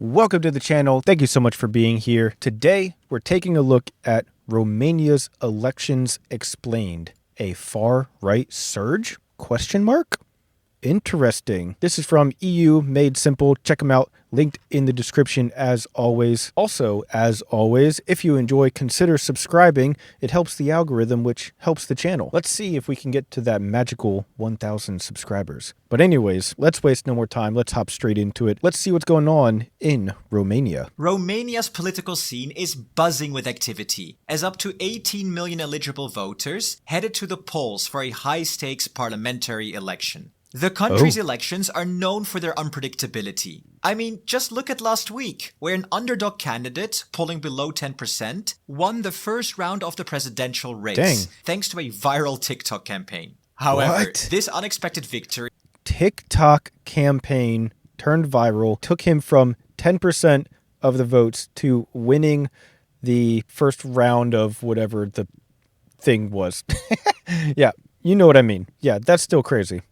Welcome to the channel. Thank you so much for being here. Today, we're taking a look at Romania's Elections Explained. A far-right surge? Question mark? Interesting. This is from EU Made Simple. Check them out. Linked in the description as always. Also, as always, if you enjoy, consider subscribing. It helps the algorithm, which helps the channel. Let's see if we can get to that magical 1,000 subscribers. But anyways, let's waste no more time. Let's hop straight into it. Let's see what's going on in Romania. Romania's political scene is buzzing with activity, as up to 18 million eligible voters headed to the polls for a high-stakes parliamentary election. The country's elections are known for their unpredictability. I mean, just look at last week, where an underdog candidate, polling below 10%, won the first round of the presidential race, thanks to a viral TikTok campaign. However, this unexpected victory... TikTok campaign turned viral, took him from 10% of the votes to winning the first round of whatever the thing was. Yeah, you know what I mean. Yeah, that's still crazy.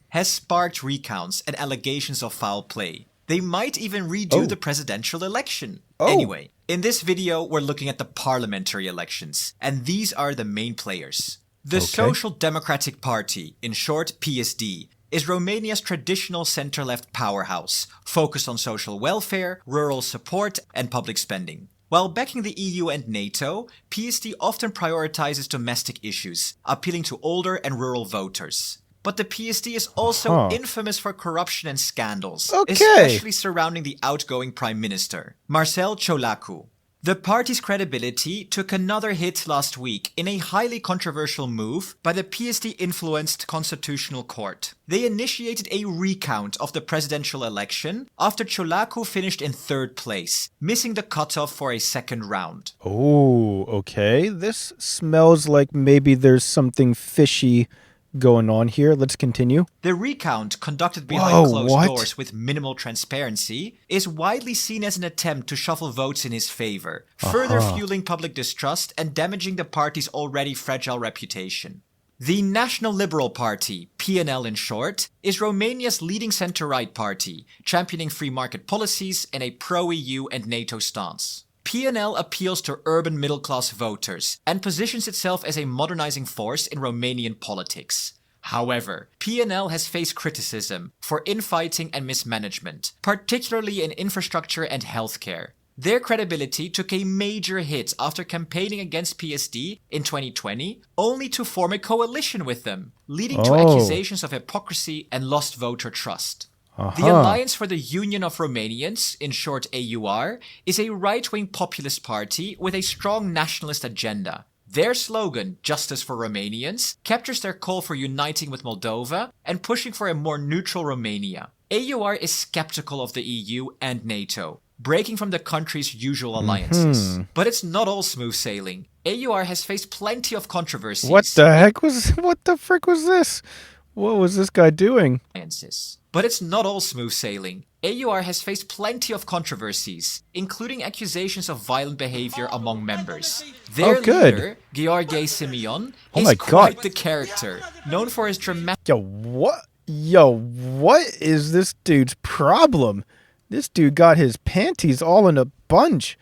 Has sparked recounts and allegations of foul play. They might even redo the presidential election. Anyway, in this video, we're looking at the parliamentary elections, and these are the main players. The Social Democratic Party, in short PSD, is Romania's traditional center-left powerhouse, focused on social welfare, rural support, and public spending. While backing the EU and NATO, PSD often prioritizes domestic issues, appealing to older and rural voters. But the PSD is also infamous for corruption and scandals, especially surrounding the outgoing Prime Minister, Marcel Ciolacu. The party's credibility took another hit last week in a highly controversial move by the PSD-influenced Constitutional Court. They initiated a recount of the presidential election after Ciolacu finished in third place, missing the cutoff for a second round. Oh, okay. This smells like maybe there's something fishy going on here. Let's continue. The recount, conducted behind closed doors with minimal transparency, is widely seen as an attempt to shuffle votes in his favor, further fueling public distrust and damaging the party's already fragile reputation. The National Liberal Party, PNL in short, is Romania's leading center-right party, championing free market policies and a pro-EU and NATO stance. PNL appeals to urban middle-class voters and positions itself as a modernizing force in Romanian politics. However, PNL has faced criticism for infighting and mismanagement, particularly in infrastructure and healthcare. Their credibility took a major hit after campaigning against PSD in 2020, only to form a coalition with them, leading to accusations of hypocrisy and lost voter trust. The Alliance for the Union of Romanians, in short AUR, is a right-wing populist party with a strong nationalist agenda. Their slogan, Justice for Romanians, captures their call for uniting with Moldova and pushing for a more neutral Romania. AUR is skeptical of the EU and NATO, breaking from the country's usual alliances. But it's not all smooth sailing. AUR has faced plenty of controversies. What the frick was this? What was this guy doing? But it's not all smooth sailing. AUR has faced plenty of controversies, including accusations of violent behavior among members. Their leader, Gheorghe Simion, is quite the character, known for his dramatic... Yo, what is this dude's problem? This dude got his panties all in a bunch.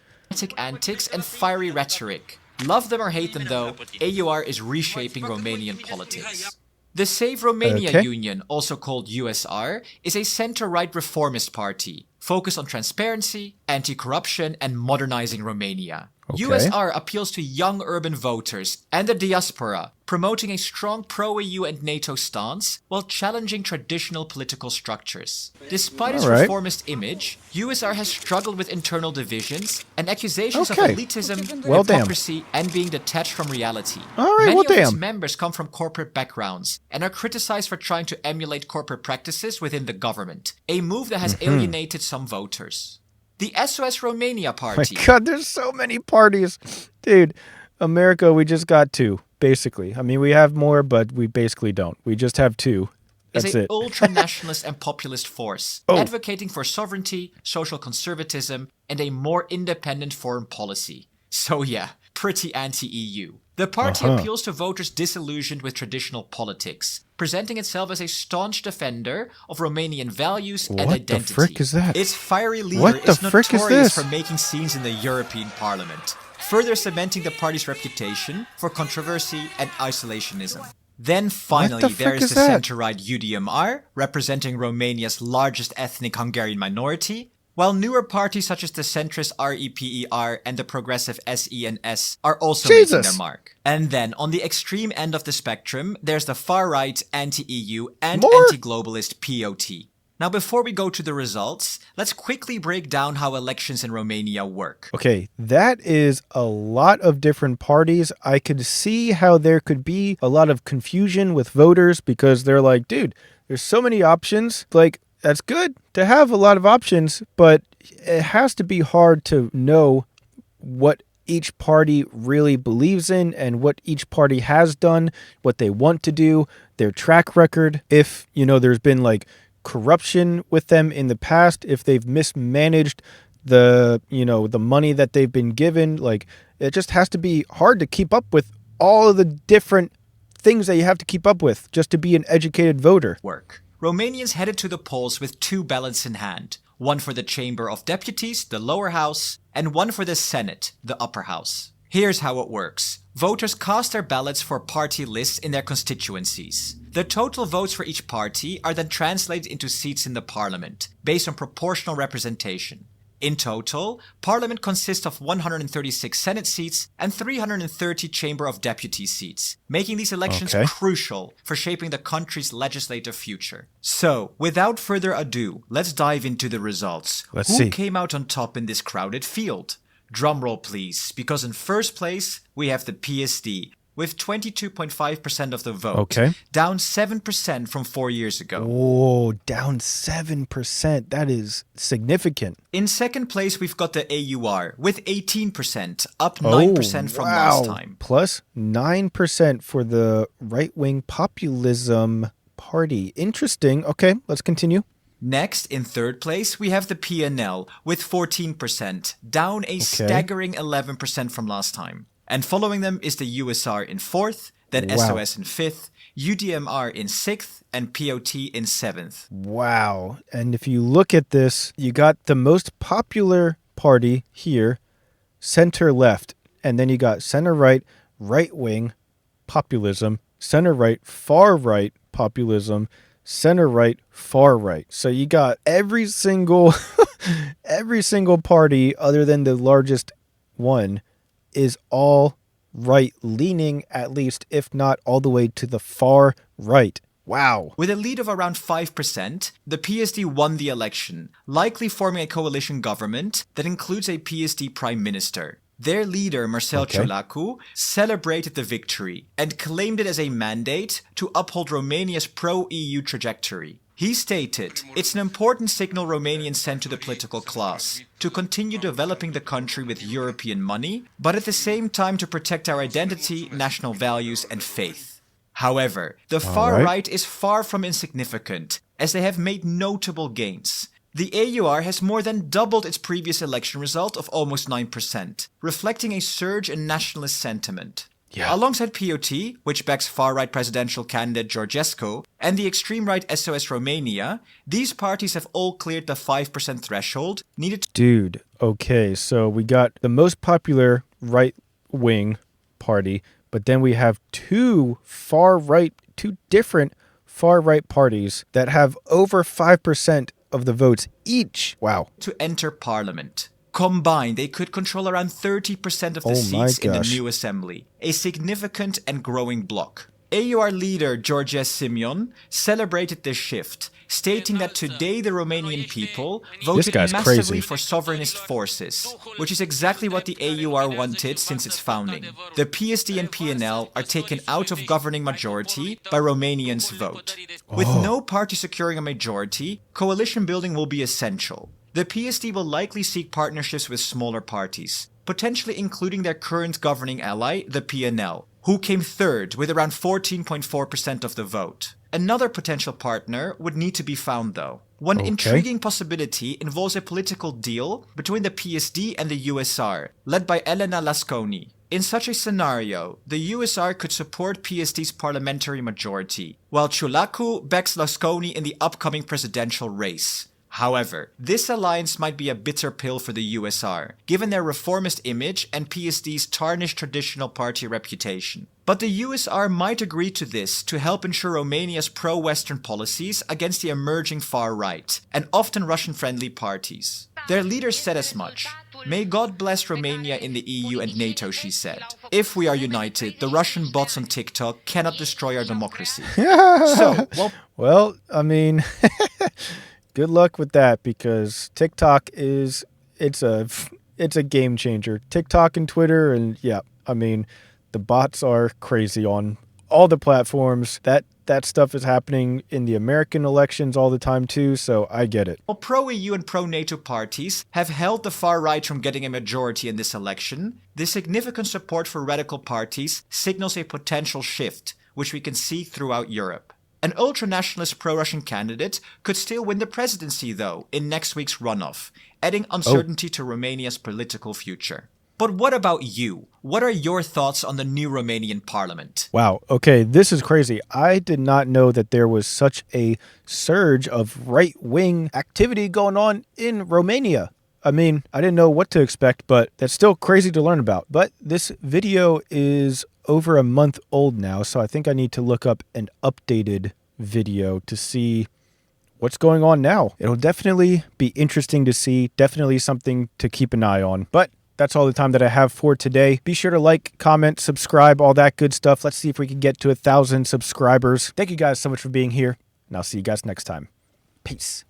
Antics and fiery rhetoric. Love them or hate them though, AUR is reshaping Romanian politics. The Save Romania Union, also called USR, is a center-right reformist party, focused on transparency, anti-corruption, and modernizing Romania. USR appeals to young urban voters and the diaspora, promoting a strong pro-EU and NATO stance while challenging traditional political structures. Despite its reformist image, USR has struggled with internal divisions and accusations of elitism, hypocrisy, and being detached from reality. Many of its members come from corporate backgrounds and are criticized for trying to emulate corporate practices within the government, a move that has alienated some voters. The SOS Romania party. My God, there's so many parties. Dude, America, we just got two, basically. I mean, we have more, but we basically don't. We just have two. That's is an ultra-nationalist and populist force, advocating for sovereignty, social conservatism, and a more independent foreign policy. So yeah, pretty anti-EU. The party appeals to voters disillusioned with traditional politics, presenting itself as a staunch defender of Romanian values and identity. What the frick is that? Its fiery leader is notorious for making scenes in the European Parliament, further cementing the party's reputation for controversy and isolationism. Then finally, there is the centre-right UDMR, representing Romania's largest ethnic Hungarian minority, while newer parties such as the centrist REPER and the progressive SENS are also making their mark. And then, on the extreme end of the spectrum, there's the far-right anti-EU and anti-globalist POT. Now, before we go to the results, let's quickly break down how elections in Romania work. Okay, that is a lot of different parties. I could see how there could be a lot of confusion with voters because they're like, dude, there's so many options. Like, that's good to have a lot of options, but it has to be hard to know what each party really believes in and what each party has done, what they want to do, their track record. If, there's been like corruption with them in the past, if they've mismanaged the money that they've been given, like it just has to be hard to keep up with all of the different things that you have to keep up with just to be an educated voter. Romanians headed to the polls with two ballots in hand, one for the Chamber of Deputies, the lower house, and one for the Senate, the upper house. Here's how it works. Voters cast their ballots for party lists in their constituencies. The total votes for each party are then translated into seats in the parliament, based on proportional representation. In total, Parliament consists of 136 Senate seats and 330 Chamber of Deputies seats, making these elections crucial for shaping the country's legislative future. So, without further ado, let's dive into the results. Who came out on top in this crowded field? Drumroll please, because in first place, we have the PSD, with 22.5% of the vote, down 7% from 4 years ago. Oh, down 7%. That is significant. In second place, we've got the AUR with 18%, up 9% from last time. Plus 9% for the right-wing populism party. Interesting. Okay, let's continue. Next, in third place, we have the PNL with 14%, down a staggering 11% from last time. And following them is the USR in fourth, then SOS in fifth, UDMR in sixth, and POT in seventh. Wow. And if you look at this, you got the most popular party here, center-left. And then you got center-right, right-wing populism, center-right, far-right populism, center-right, far-right. So you got every single party other than the largest one is all right-leaning, at least, if not all the way to the far right. Wow. With a lead of around 5%, the PSD won the election, likely forming a coalition government that includes a PSD prime minister. Their leader, Marcel Ciolacu, celebrated the victory and claimed it as a mandate to uphold Romania's pro-EU trajectory. He stated, "It's an important signal Romanians send to the political class, to continue developing the country with European money, but at the same time to protect our identity, national values and faith." However, the far right is far from insignificant, as they have made notable gains. The AUR has more than doubled its previous election result of almost 9%, reflecting a surge in nationalist sentiment. Alongside POT, which backs far-right presidential candidate Georgescu, and the extreme-right SOS Romania, these parties have all cleared the 5% threshold needed to... Dude, okay, so we got the most popular right-wing party, but then we have two different far-right parties that have over 5% of the votes each. Wow. To enter parliament. Combined, they could control around 30% of the seats in the new assembly, a significant and growing bloc. AUR leader George Simeon celebrated this shift, stating that today the Romanian people voted massively for sovereignist forces, which is exactly what the AUR wanted since its founding. The PSD and PNL are taken out of governing majority by Romanians' vote. With no party securing a majority, coalition building will be essential. The PSD will likely seek partnerships with smaller parties, potentially including their current governing ally, the PNL, who came third with around 14.4% of the vote. Another potential partner would need to be found though. One intriguing possibility involves a political deal between the PSD and the USR, led by Elena Lasconi. In such a scenario, the USR could support PST's parliamentary majority, while Ciolacu backs Lasconi in the upcoming presidential race. However, this alliance might be a bitter pill for the USR, given their reformist image and PST's tarnished traditional party reputation. But the USR might agree to this to help ensure Romania's pro-Western policies against the emerging far right, and often Russian-friendly parties. Their leader said as much. May God bless Romania in the EU and NATO, she said. If we are united, the Russian bots on TikTok cannot destroy our democracy. Well, I mean... Good luck with that, because TikTok it's a game changer. TikTok and Twitter, and yeah, I mean, the bots are crazy on all the platforms. That stuff is happening in the American elections all the time too, so I get it. While pro-EU and pro-NATO parties have held the far right from getting a majority in this election, the significant support for radical parties signals a potential shift, which we can see throughout Europe. An ultra-nationalist pro-Russian candidate could still win the presidency, though, in next week's runoff, adding uncertainty to Romania's political future. But what about you? What are your thoughts on the new Romanian parliament? Wow, okay, this is crazy. I did not know that there was such a surge of right-wing activity going on in Romania. I mean, I didn't know what to expect, but that's still crazy to learn about. But this video is over a month old now, so I think I need to look up an updated video to see what's going on now. It'll definitely be interesting to see, definitely something to keep an eye on. But that's all the time that I have for today. Be sure to like, comment, subscribe, all that good stuff. Let's see if we can get to 1,000 subscribers. Thank you guys so much for being here, and I'll see you guys next time. Peace.